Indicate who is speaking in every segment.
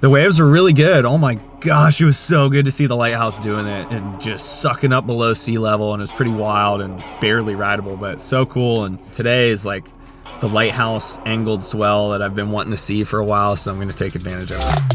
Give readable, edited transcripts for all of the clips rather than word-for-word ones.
Speaker 1: The waves were really good. Oh my gosh, it was so good to see the Lighthouse doing it and just sucking up below sea level, and it was pretty wild and barely rideable, but so cool. And today is like the Lighthouse angled swell that I've been wanting to see for a while, so I'm gonna take advantage of it.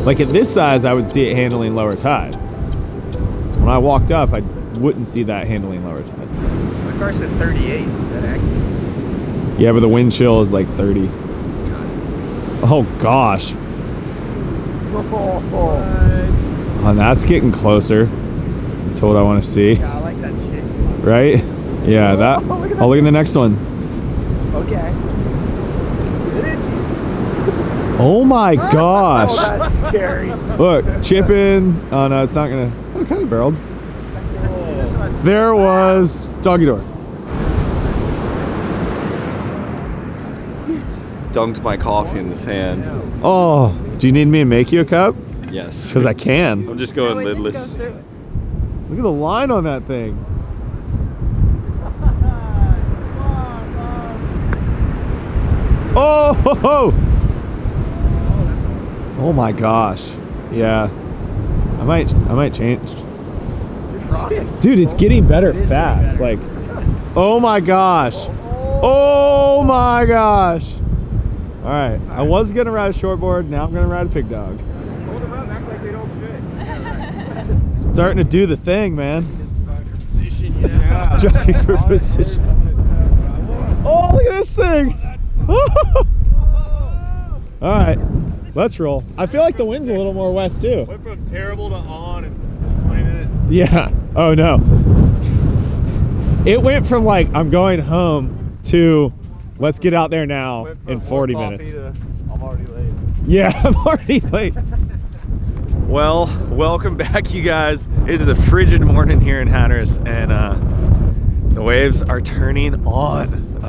Speaker 1: Like at this size, I would see it handling lower tide. When I walked up, I wouldn't see that handling lower tide.
Speaker 2: My car said 38. Is that accurate?
Speaker 1: Yeah, but the wind chill is like 30. Oh gosh. Oh, that's getting closer to what I want to see.
Speaker 2: Yeah, I like that shit.
Speaker 1: Right? Yeah, that. Oh, look at the next one.
Speaker 2: Okay.
Speaker 1: Oh my gosh.
Speaker 2: Oh, that's scary.
Speaker 1: Look, chipping. Oh no, it's not gonna. Oh, it kind of barreled. There was doggy door.
Speaker 3: Dunked my coffee in the sand.
Speaker 1: Oh, do you need me to make you a cup?
Speaker 3: Yes.
Speaker 1: Because I can.
Speaker 3: I'm just going lidless.
Speaker 1: Look at the line on that thing. Oh, ho, ho. Oh my gosh. Yeah. I might change. Dude, it's getting better fast. Like, oh my gosh. Oh my gosh. All right. I was gonna ride a shortboard. Now I'm gonna ride a pig dog.
Speaker 2: Hold them up, act like they don't fit.
Speaker 1: Starting to do the thing, man.
Speaker 2: Position, yeah.
Speaker 1: Jockey for position. Oh, look at this thing. All right. Let's roll. I feel like the wind's a little more west too.
Speaker 3: Went from terrible to on in 20 minutes.
Speaker 1: Yeah. Oh no. It went from like I'm going home to let's get out there now in 40 minutes.
Speaker 3: I'm already late.
Speaker 1: Yeah, I'm already late. Well, welcome back, you guys. It is a frigid morning here in Hatteras, and the waves are turning on.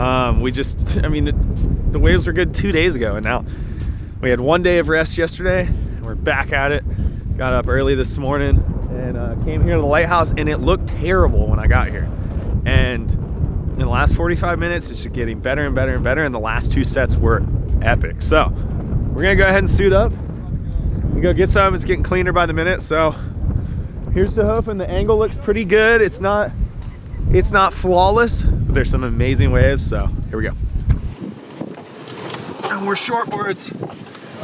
Speaker 1: The waves were good 2 days ago, and now we had 1 day of rest yesterday, and we're back at it. Got up early this morning and came here to the Lighthouse, and it looked terrible when I got here. And in the last 45 minutes, it's just getting better and better and better, and the last 2 sets were epic. So we're gonna go ahead and suit up and go get some. It's getting cleaner by the minute, so here's to hoping the angle looks pretty good. It's not flawless, but there's some amazing waves, so here we go. And we're shortboards.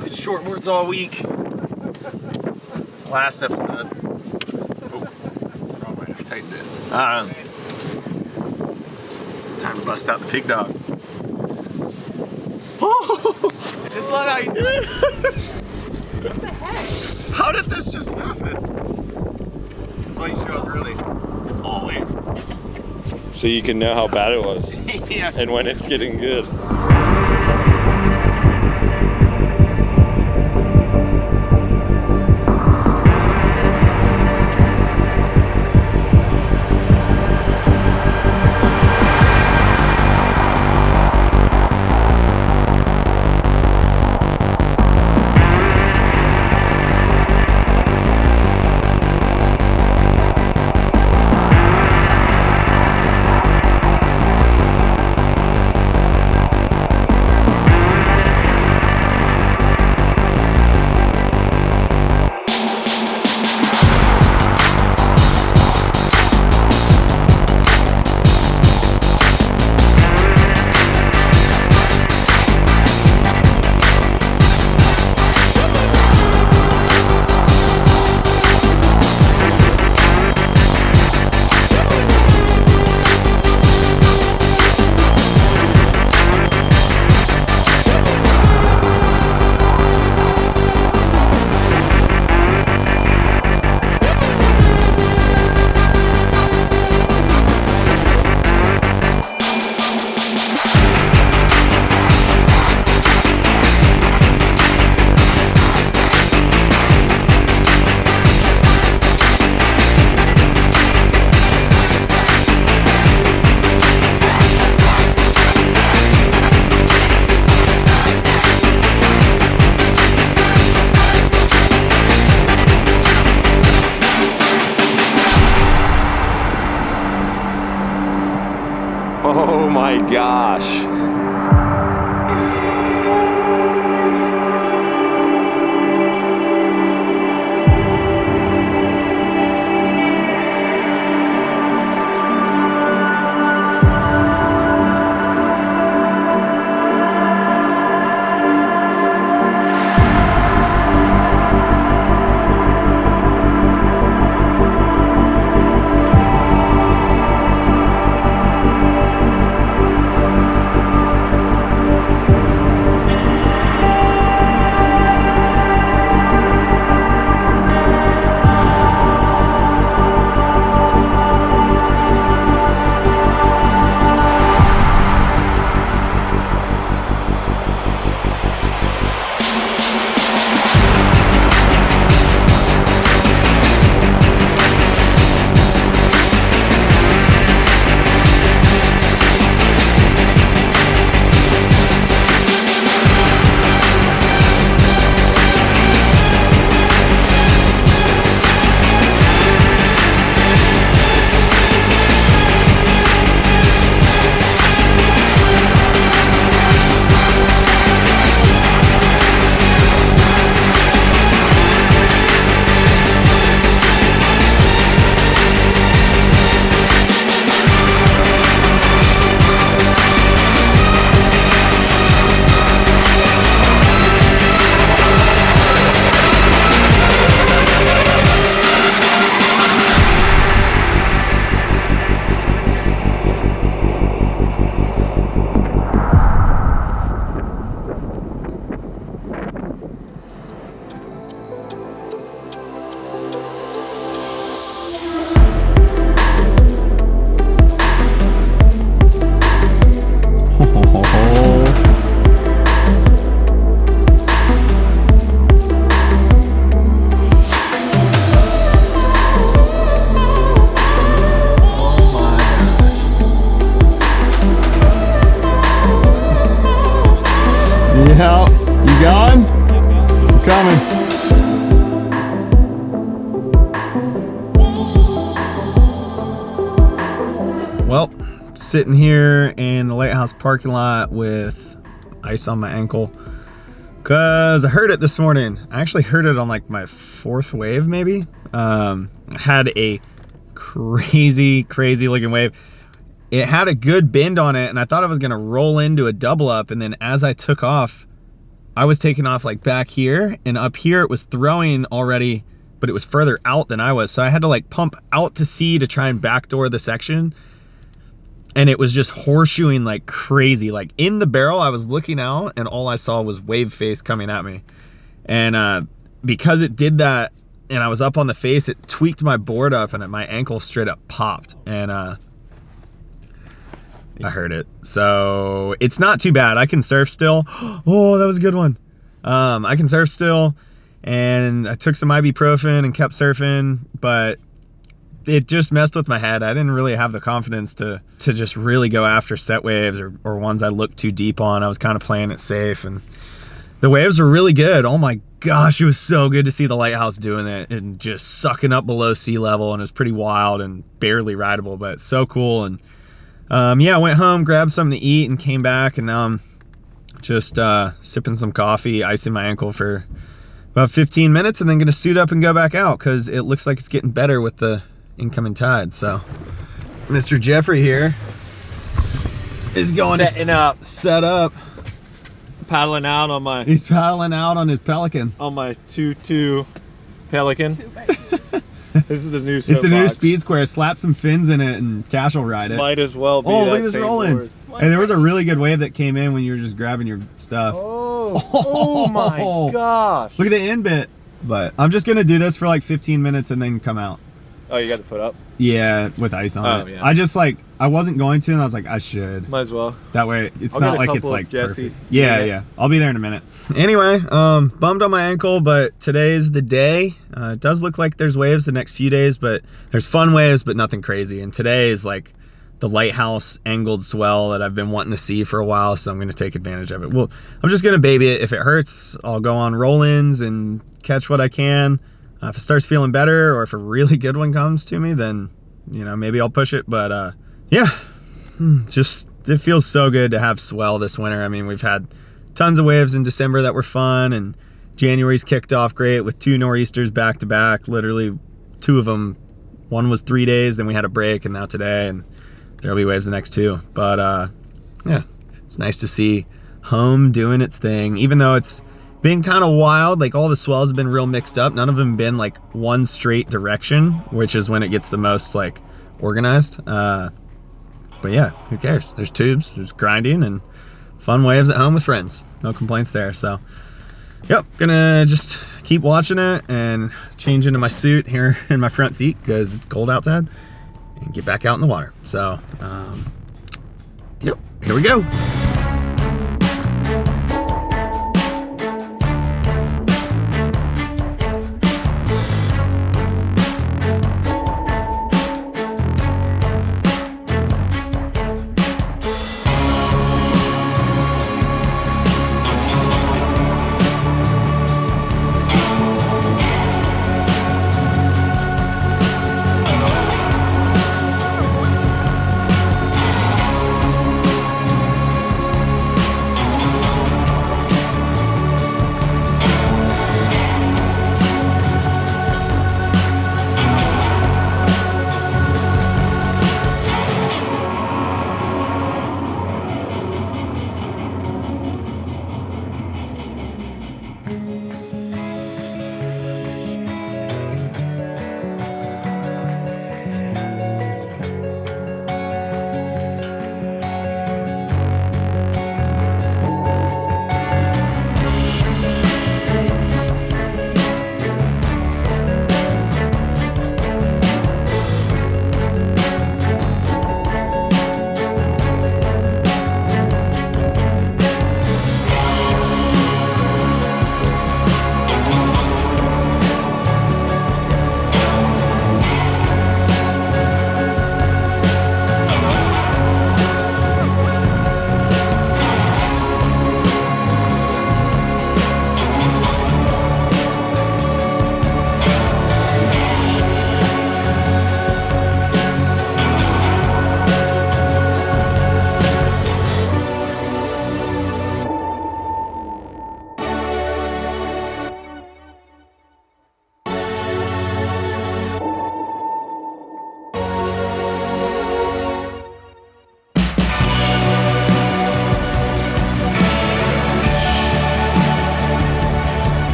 Speaker 1: Did shortboards all week. Last episode. Oh, wrong way, I tightened it. Time to bust out the pig dog. Oh!
Speaker 2: Just love how you do it.
Speaker 1: What the heck? How did this just happen? That's why you show up early. Always.
Speaker 3: So you can know how bad it was.
Speaker 1: Yes.
Speaker 3: And when it's getting good. Oh my gosh.
Speaker 1: Yeah, you going? I'm coming. Well, sitting here in the Lighthouse parking lot with ice on my ankle because I heard it this morning. I actually heard it on like my 4th wave maybe. I had a crazy looking wave. It had a good bend on it and I thought I was gonna roll into a double up, and then as I took off, I was taking off like back here, and up here it was throwing already, but it was further out than I was. So I had to like pump out to sea to try and backdoor the section. And it was just horseshoeing like crazy. Like in the barrel, I was looking out and all I saw was wave face coming at me. And because it did that and I was up on the face, it tweaked my board up and my ankle straight up popped. And I heard it. So it's not too bad. I can surf still. Oh, that was a good one. I can surf still, and I took some ibuprofen and kept surfing, but it just messed with my head. I didn't really have the confidence to just really go after set waves or ones I looked too deep on. I was kind of playing it safe, and the waves were really good. Oh my gosh, it was so good to see the Lighthouse doing it and just sucking up below sea level, and it was pretty wild and barely rideable, but so cool. And yeah, I went home, grabbed something to eat, and came back, and now I'm just sipping some coffee, icing my ankle for about 15 minutes, and then gonna suit up and go back out because it looks like it's getting better with the incoming tide. So Mr. Jeffrey here is going to set up.
Speaker 3: Paddling out on my...
Speaker 1: He's paddling out on his Pelican.
Speaker 3: On my 2.2 Pelican. This is the new
Speaker 1: It's the new Speed Square. Slap some fins in it and Cash will ride it.
Speaker 3: Might as well be.
Speaker 1: Oh, look at this rolling. Hey, there was a really good wave that came in when you were just grabbing your stuff.
Speaker 3: Oh my gosh.
Speaker 1: Look at the end bit. But I'm just going to do this for like 15 minutes and then come out.
Speaker 3: Oh, you got the foot up?
Speaker 1: Yeah, with ice on it. Yeah. I wasn't going to, and I was like, I should.
Speaker 3: Might as well.
Speaker 1: That way, it's not like it's like
Speaker 3: Jesse.
Speaker 1: perfect. Yeah. I'll be there in a minute. Anyway, bummed on my ankle, but today's the day. It does look like there's waves the next few days, but there's fun waves, but nothing crazy. And today is like the Lighthouse angled swell that I've been wanting to see for a while, so I'm going to take advantage of it. Well, I'm just going to baby it. If it hurts, I'll go on roll-ins and catch what I can. If it starts feeling better, or if a really good one comes to me, then, you know, maybe I'll push it. But yeah, just it feels so good to have swell this winter. I mean, we've had tons of waves in December that were fun, and January's kicked off great with 2 nor'easters back to back. Literally 2 of them. One was 3 days, then we had a break, and now today, and there'll be waves the next 2. But yeah, it's nice to see home doing its thing, even though it's been kind of wild. Like, all the swells have been real mixed up. None of them been like one straight direction, which is when it gets the most like organized. But yeah, who cares? There's tubes, there's grinding, and fun waves at home with friends. No complaints there. So yep, gonna just keep watching it and change into my suit here in my front seat because it's cold outside, and get back out in the water. So yep, here we go.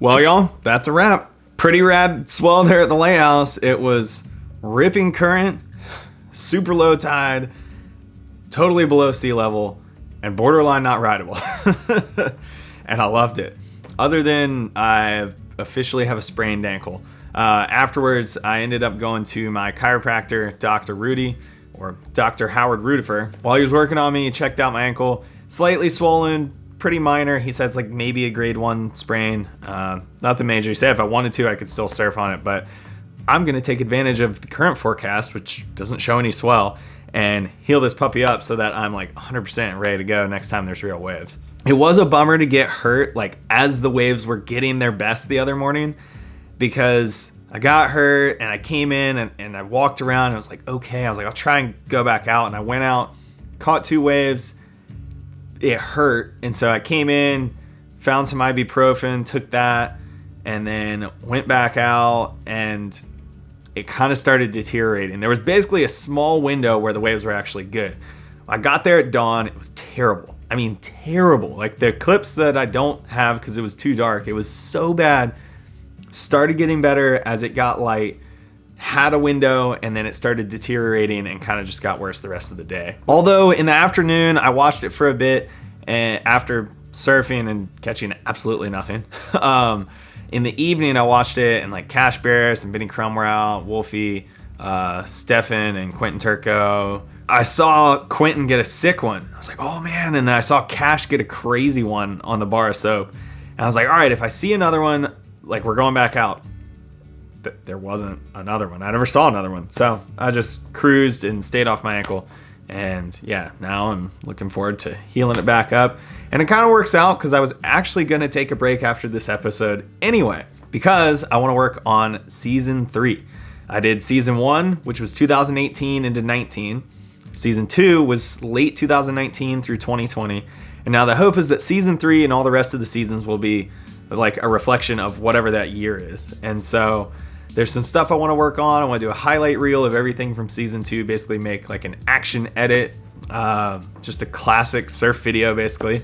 Speaker 1: Well, y'all, that's a wrap. Pretty rad swell there at the Lighthouse. It was ripping current, super low tide, totally below sea level, and borderline not rideable. And I loved it. Other than I officially have a sprained ankle. Afterwards, I ended up going to my chiropractor, Dr. Rudy, or Dr. Howard Rudifer. While he was working on me, he checked out my ankle. Slightly swollen, pretty minor. He says like maybe a grade 1 sprain. Nothing major. He said if I wanted to, I could still surf on it, but I'm gonna take advantage of the current forecast, which doesn't show any swell, and heal this puppy up so that I'm like 100% ready to go next time there's real waves. It was a bummer to get hurt like as the waves were getting their best the other morning, because I got hurt and I came in and I walked around and I was like, okay, I was like, I'll try and go back out. And I went out, caught 2 waves. It hurt. And so I came in, found some ibuprofen, took that, and then went back out, and it kind of started deteriorating. There was basically a small window where the waves were actually good. I got there at dawn. It was terrible. I mean, terrible. Like the clips that I don't have because it was too dark, it was so bad. Started getting better as it got light, had a window, and then it started deteriorating and kind of just got worse the rest of the day. Although in the afternoon, I watched it for a bit, and after surfing and catching absolutely nothing. In the evening, I watched it, and like Cash Barris and Benny Crum were out, Wolfie, Stefan, and Quentin TURKO. I saw Quentin get a sick one. I was like, oh man. And then I saw Cash get a crazy one on the bar of soap. And I was like, all right, if I see another one, like we're going back out. There wasn't another one. I never saw another one. So I just cruised and stayed off my ankle. And yeah, now I'm looking forward to healing it back up. And it kind of works out because I was actually going to take a break after this episode anyway, because I want to work on season 3. I did season 1, which was 2018 into 19. Season 2 was late 2019 through 2020. And now the hope is that season 3 and all the rest of the seasons will be like a reflection of whatever that year is. And so there's some stuff I want to work on. I want to do a highlight reel of everything from season 2, basically make like an action edit, just a classic surf video basically.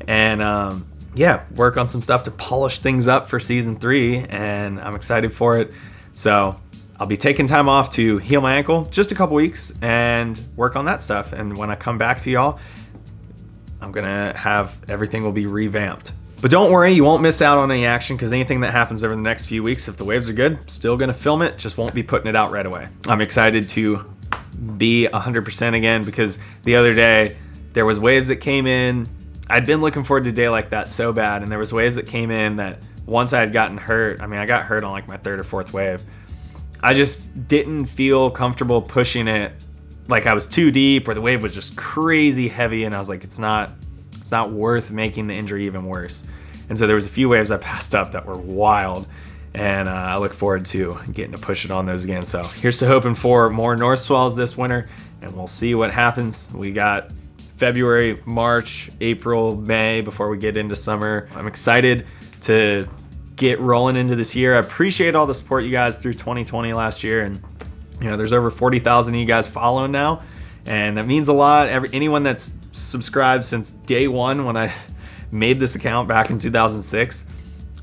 Speaker 1: And yeah, work on some stuff to polish things up for season 3, and I'm excited for it. So I'll be taking time off to heal my ankle, just a couple weeks, and work on that stuff. And when I come back to y'all, I'm gonna have everything will be revamped. But don't worry, you won't miss out on any action, because anything that happens over the next few weeks, if the waves are good, still gonna film it, just won't be putting it out right away. I'm excited to be 100% again, because the other day there was waves that came in. I'd been looking forward to a day like that so bad, and there was waves that came in that once I had gotten hurt, I mean, I got hurt on like my 3rd or 4th wave. I just didn't feel comfortable pushing it, like I was too deep, or the wave was just crazy heavy, and I was like, it's not worth making the injury even worse. And so there was a few waves I passed up that were wild, and I look forward to getting to push it on those again. So here's to hoping for more north swells this winter, and we'll see what happens. We got February, March, April, May before we get into summer. I'm excited to get rolling into this year. I appreciate all the support you guys through 2020 last year, and you know, there's over 40,000 of you guys following now, and that means a lot. Anyone that's subscribed since day 1 when I made this account back in 2006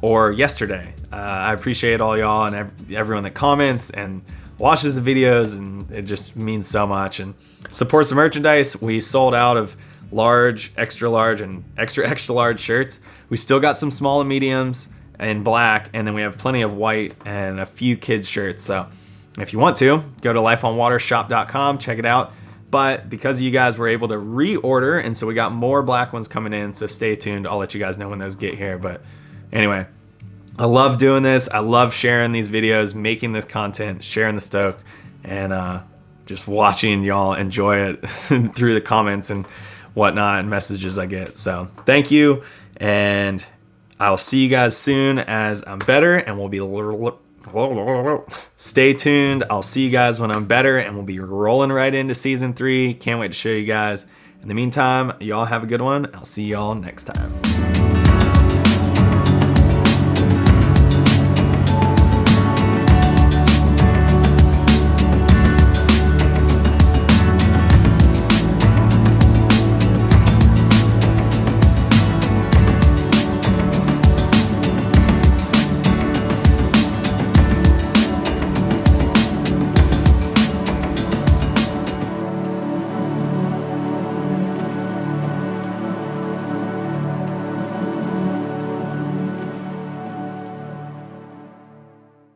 Speaker 1: or yesterday, I appreciate all y'all and everyone that comments and watches the videos, and it just means so much. And supports the merchandise. We sold out of large, extra large, and extra large shirts. We still got some small and mediums in black, and then we have plenty of white and a few kids shirts. So if you want to, go to lifeonwatershop.com, check it out. But because you guys were able to reorder, and so we got more black ones coming in, so stay tuned. I'll let you guys know when those get here. But anyway, I love doing this. I love sharing these videos, making this content, sharing the stoke, and just watching y'all enjoy it through the comments and whatnot and messages I get. So thank you, and I'll see you guys soon as I'm better, and we'll be stay tuned. I'll see you guys when I'm better, and we'll be rolling right into season 3. Can't wait to show you guys. In the meantime, y'all have a good one. I'll see y'all next time.